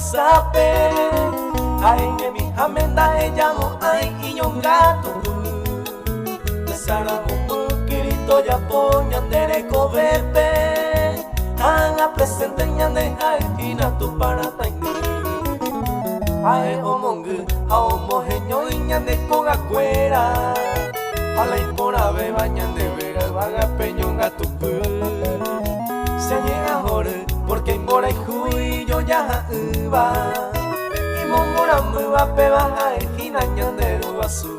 Sape ai nge mi hamenda e llamo ai inyongato Nesara mumu kirito ya poña dereko bebe Anga presente nyande ai hina tu para taini Ai omongu a omojeño iñande koga kuera Ala ipora beba nyande vega vaga peñonga tu pu Se llega hore porque imbora y hui yo ya uba y mongora muba peba hai hina nyanderu asu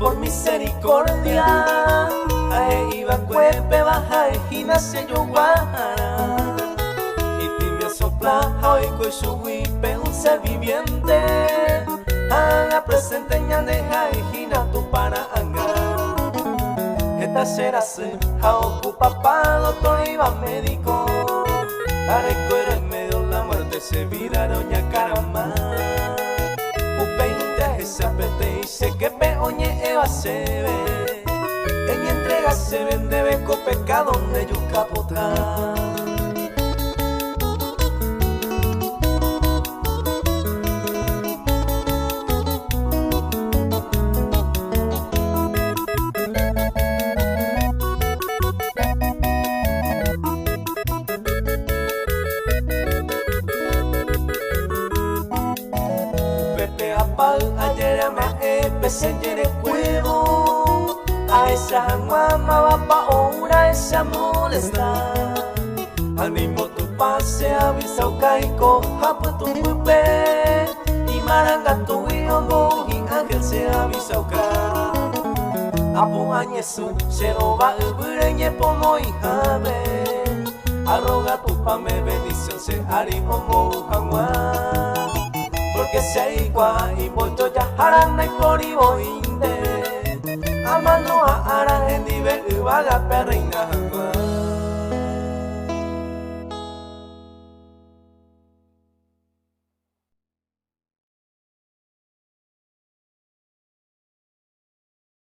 por misericordia Ae iba cuepe baja ejina se yo guajara Y tibia sopla hoy coi su huipe un ser viviente Haga presente ñande ejina tu para anga Esta será se ha ocupa pa doctor iba médico Areco era en medio la muerte se vida doña caramba Ese apete y se que pe oñe eva se ve En entrega se vende beco pecado donde yo capota Ayer ama pese yere cuevo A esa guama va pa ora esa molesta Al mismo tu pase avisa o caico Hapa tu pupe Y maranga tu hijo Y ángel se avisa o ca Apo añesu Se roba el bureñe pomo y jame Arroga tu pame bendición Se ari homo jangua Porque se igual y voy yo ya harana y por y voy inde Amando a ara en dive y vaga perreina